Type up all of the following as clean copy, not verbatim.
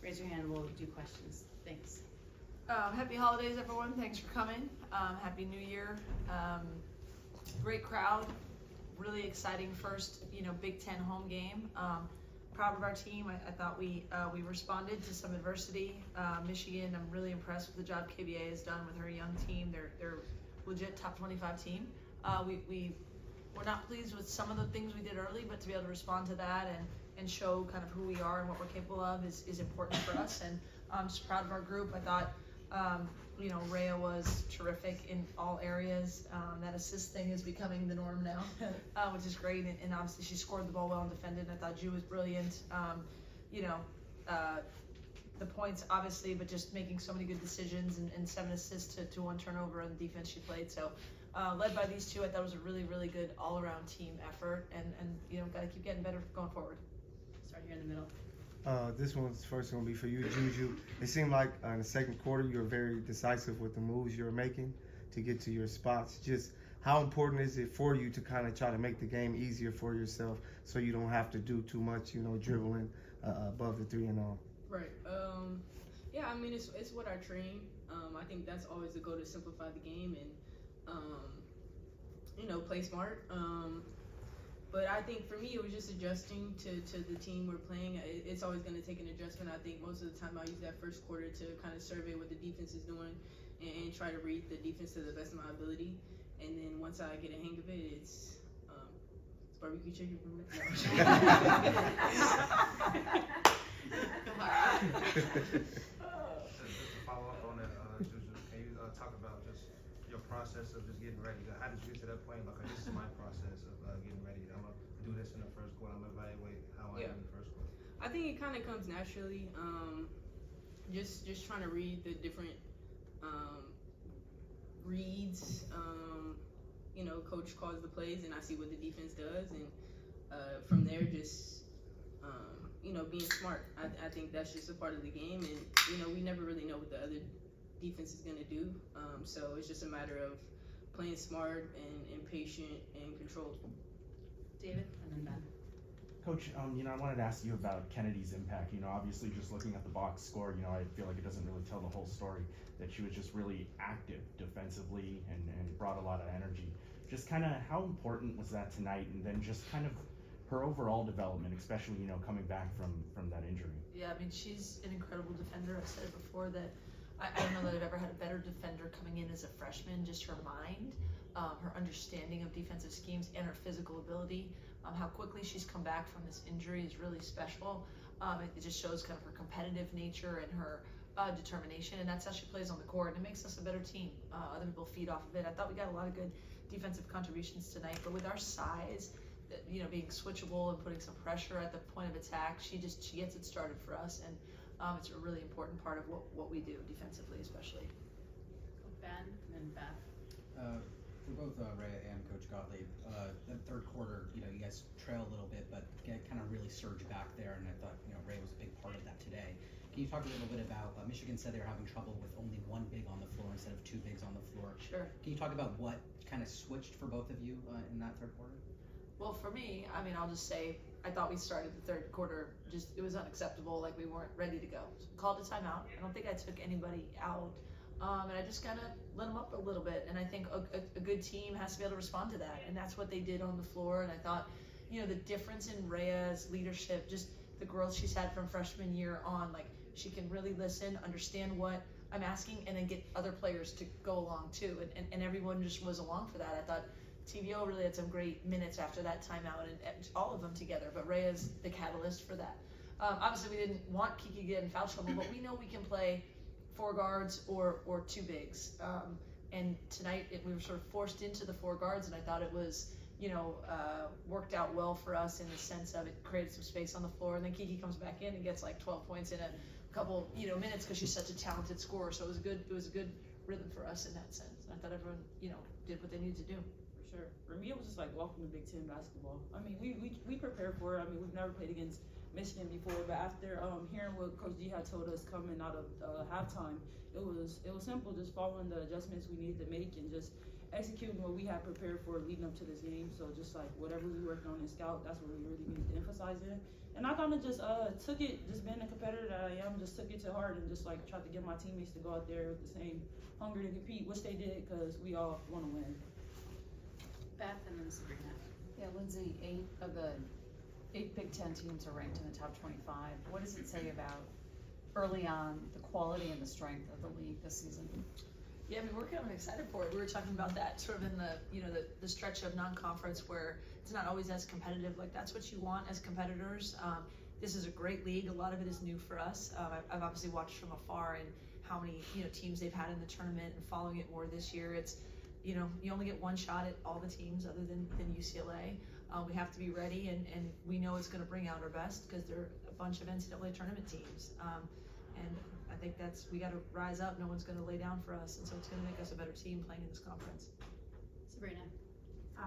raise your hand. We'll do questions. Thanks. Happy holidays, everyone. Thanks for coming. Happy New Year. Great crowd. Really exciting first, Big Ten home game. Proud of our team. I thought we responded to some adversity. Michigan, I'm really impressed with the job KBA has done with her young team. They're legit top 25 team. We're not pleased with some of the things we did early, but to be able to respond to that and show kind of who we are and what we're capable of is important for us. And I'm just proud of our group. I thought, Rayah was terrific in all areas. That assist thing is becoming the norm now, which is great. And obviously she scored the ball well and defended. I thought Juju was brilliant. The points obviously, but just making so many good decisions and 7 assists to 1 turnover on the defense she played. So led by these two, I thought it was a really, really good all-around team effort. And got to keep getting better going forward. Start here in the middle. This one's first going to be for you, Juju. It seemed like in the second quarter you were very decisive with the moves you were making to get to your spots. Just how important is it for you to kind of try to make the game easier for yourself so you don't have to do too much, dribbling above the 3 and all? Right. Yeah, I mean, it's what I train. I think that's always the goal, to simplify the game and, play smart. But I think for me, it was just adjusting to the team we're playing. It's always going to take an adjustment. I think most of the time I use that first quarter to kind of survey what the defense is doing and try to read the defense to the best of my ability. And then once I get a hang of it, it's barbecue chicken from the Follow up on that, Juju, can you talk about just your process of just getting ready? How did you get to that point? Like, this is my process of getting ready. I'm gonna do this in the first quarter. I'm gonna evaluate how I am in the first quarter. I think it kind of comes naturally. Just trying to read the different reads. Coach calls the plays, and I see what the defense does, and from there, just being smart. I think that's just a part of the game, and we never really know what the other defense is gonna do. So it's just a matter of playing smart and patient and controlled. David, and then Ben. Coach, I wanted to ask you about Kennedy's impact. Obviously just looking at the box score, I feel like it doesn't really tell the whole story, that she was just really active defensively and brought a lot of energy. Just kind of how important was that tonight, and then just kind of her overall development, especially, coming back from that injury? Yeah, I mean, she's an incredible defender. I've said it before that I don't know that I've ever had a better defender coming in as a freshman. Just her mind, her understanding of defensive schemes, and her physical ability. How quickly she's come back from this injury is really special. It just shows kind of her competitive nature and her determination, and that's how she plays on the court. And it makes us a better team. Other people feed off of it. I thought we got a lot of good defensive contributions tonight, but with our size, being switchable and putting some pressure at the point of attack, she gets it started for us, and it's a really important part of what we do defensively, especially. Ben, and then Beth. For both Rayah and Coach Gottlieb, the third quarter, you guys trail a little bit, but kind of really surge back there, and I thought, Rayah was a big part of that today. Can you talk a little bit about, Michigan said they were having trouble with only 1 big on the floor instead of 2 bigs on the floor. Sure. Can you talk about what kind of switched for both of you in that third quarter? Well, for me, I'll just say, I thought we started the third quarter, it was unacceptable, like we weren't ready to go. So called a timeout. I don't think I took anybody out. And I just kind of let them up a little bit. And I think a good team has to be able to respond to that. And that's what they did on the floor. And I thought, the difference in Rayah's leadership, just the growth she's had from freshman year on, like she can really listen, understand what I'm asking, and then get other players to go along too. And everyone just was along for that. I thought TVO really had some great minutes after that timeout, and all of them together. But Rayah's the catalyst for that. Obviously, we didn't want Kiki to get in foul trouble, but we know we can play 4 guards or 2 bigs. And tonight we were sort of forced into the 4 guards, and I thought it was, worked out well for us in the sense of it created some space on the floor. And then Kiki comes back in and gets like 12 points in a couple, minutes because she's such a talented scorer. So it was a good rhythm for us in that sense. And I thought everyone, did what they needed to do. For sure. For me, it was just like welcome to Big Ten basketball. I mean, we prepared for it. I mean, we've never played against Michigan before, but after hearing what Coach G had told us coming out of halftime, it was simple, just following the adjustments we needed to make and just executing what we had prepared for leading up to this game. So just like whatever we worked on in scout, that's what we really needed to emphasize in. And I kind of just took it, just being a competitor that I am, just took it to heart and just like tried to get my teammates to go out there with the same hunger to compete, which they did, because we all want to win. Beth and then Sabrina. Yeah, Lindsay, 8 of the 8 Big Ten teams are ranked in the top 25. What does it say about early on the quality and the strength of the league this season? Yeah, I mean, we're kind of excited for it. We were talking about that sort of in the, you know, the stretch of non-conference where it's not always as competitive. Like, that's what you want as competitors. This is a great league. A lot of it is new for us. I've obviously watched from afar and how many, you know, teams they've had in the tournament and following it more this year. It's, you know, you only get one shot at all the teams other than UCLA. We have to be ready, and we know it's going to bring out our best because they're a bunch of NCAA tournament teams. And I think we got to rise up. No one's going to lay down for us, and so it's going to make us a better team playing in this conference. Sabrina.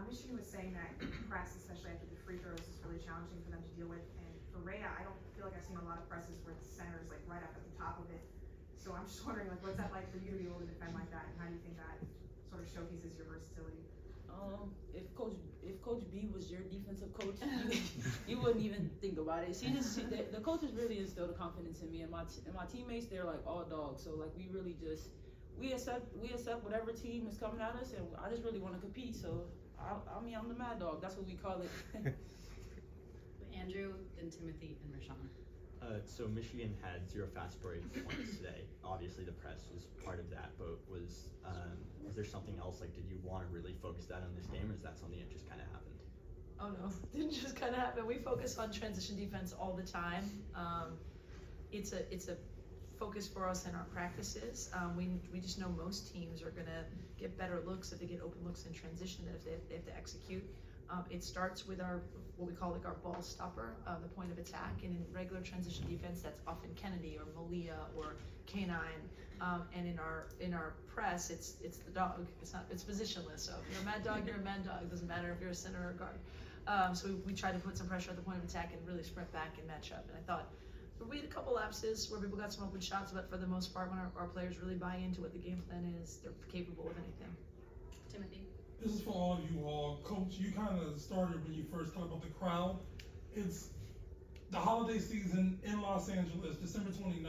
Michigan was saying that press, especially after the free throws, is really challenging for them to deal with. And for Rayah, I don't feel like I've seen a lot of presses where the center is like right up at the top of it. So I'm just wondering, like, what's that like for you to be able to defend like that, and how do you think that sort of showcases your versatility? If Coach B was your defensive coach, you wouldn't even think about it. The coaches really instilled confidence in me and my teammates. They're like all dogs, so like we really just we accept whatever team is coming at us, and I just really want to compete. So I mean, I'm the mad dog. That's what we call it. Andrew, then Timothy, and Rashawn. So Michigan had 0 fast break points today. Obviously the press was part of that, but was there something else, like did you want to really focus that on this game, or is that something that just kind of happened? Oh no, didn't just kind of happen. We focus on transition defense all the time. It's a focus for us in our practices. We just know most teams are gonna get better looks if they get open looks in transition than if they have to execute. It starts with what we call like our ball stopper, the point of attack, and in regular transition defense, that's often Kennedy or Malia or K9. And in our press, it's the dog. It's positionless. So if you're a mad dog, you're a mad dog. It doesn't matter if you're a center or a guard. So we try to put some pressure at the point of attack and really sprint back and match up. And I thought we had a couple lapses where people got some open shots, but for the most part, when our players really buy into what the game plan is, they're capable of anything. Timothy. This is for all of you all. Coach, you kind of started when you first talked about the crowd. It's the holiday season in Los Angeles, December 29th.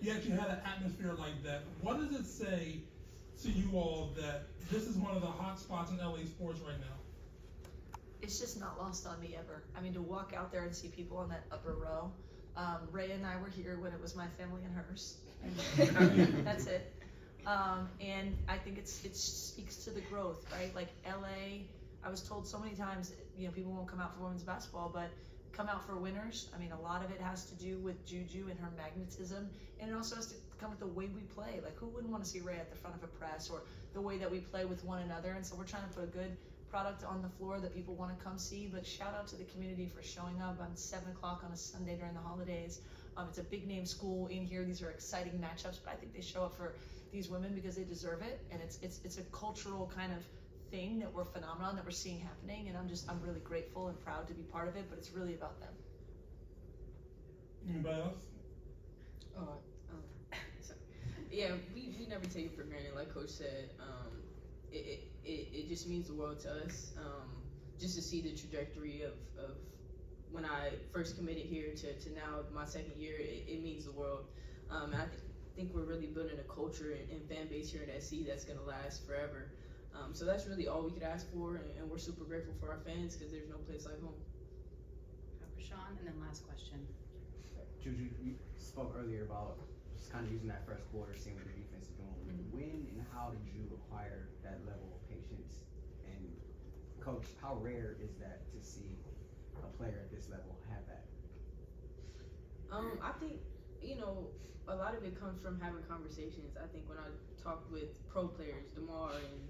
You actually had an atmosphere like that. What does it say to you all that this is one of the hot spots in LA sports right now? It's just not lost on me ever. I mean, to walk out there and see people in that upper row. Rayah and I were here when it was my family and hers. And that's it. And I think it speaks to the growth, right? Like LA, I was told so many times, you know, people won't come out for women's basketball, but come out for winners. I mean, a lot of it has to do with Juju and her magnetism, and it also has to come with the way we play. Like, who wouldn't want to see Rayah at the front of a press, or the way that we play with one another? And so we're trying to put a good product on the floor that people want to come see. But shout out to the community for showing up on 7 o'clock on a Sunday during the holidays. It's a big name school in here. These are exciting matchups, but I think they show up for these women because they deserve it, and it's a cultural kind of thing that we're phenomenon that we're seeing happening, and I'm really grateful and proud to be part of it, but it's really about them. Anybody else? Sorry. Yeah, we never take it for granted, like Coach said. It just means the world to us. Just to see the trajectory of when I first committed here to now my second year, it means the world. And I think we're really building a culture and fan base here in SC that's going to last forever. So that's really all we could ask for, and we're super grateful for our fans because there's no place like home. Rashawn, and then last question. Juju, you spoke earlier about just kind of using that first quarter, seeing what the defense is doing. Mm-hmm. When and how did you acquire that level of patience? And Coach, how rare is that to see a player at this level have that? I think, a lot of it comes from having conversations. I think when I talk with pro players, DeMar and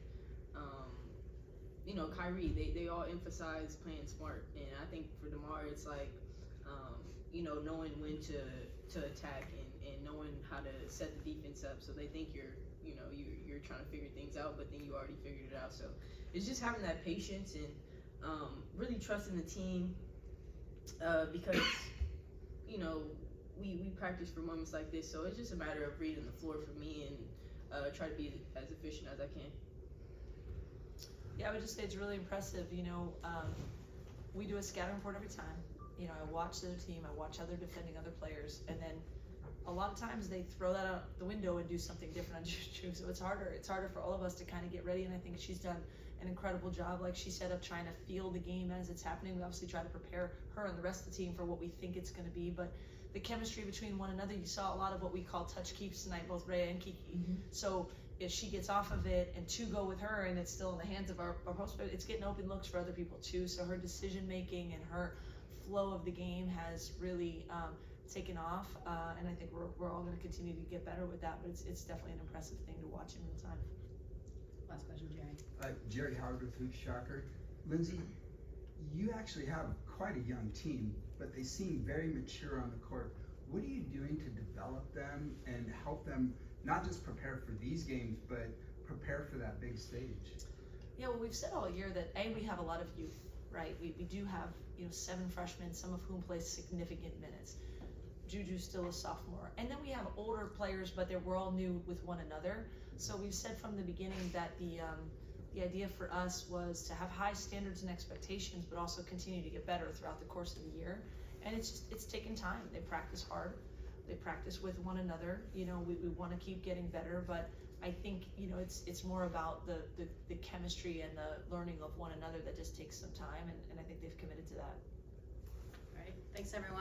Kyrie, they all emphasize playing smart. And I think for DeMar, it's like, knowing when to attack and knowing how to set the defense up. So they think you're trying to figure things out, but then you already figured it out. So it's just having that patience and really trusting the team because, we practice for moments like this. So it's just a matter of reading the floor for me and try to be as efficient as I can. Yeah, I would just say it's really impressive. We do a scouting report every time. I watch the team, I watch how they're defending other players, and then a lot of times they throw that out the window and do something different on Juju. So it's harder for all of us to kind of get ready, and I think she's done an incredible job, like she said, of trying to feel the game as it's happening. We obviously try to prepare her and the rest of the team for what we think it's going to be, but the chemistry between one another, you saw a lot of what we call touch keeps tonight, both Rayah and Kiki. So if she gets off of it and two go with her and it's still in the hands of our host, it's getting open looks for other people too. So her decision making and her flow of the game has really taken off, and I think we're all going to continue to get better with that, but it's definitely an impressive thing to watch in real time. Last question, Jerry. Jerry Howard with Hoop Shocker. Lindsay, you actually have quite a young team, but they seem very mature on the court. What are you doing to develop them and help them not just prepare for these games, but prepare for that big stage? Yeah, well, we've said all year that we have a lot of youth, right? We do have 7 freshmen, some of whom play significant minutes. Juju's still a sophomore, and then we have older players, but we're all new with one another. So we've said from the beginning that the idea for us was to have high standards and expectations, but also continue to get better throughout the course of the year. And it's taken time. They practice hard. They practice with one another. We want to keep getting better, but I think it's more about the chemistry and the learning of one another that just takes some time, and I think they've committed to that. All right, thanks everyone.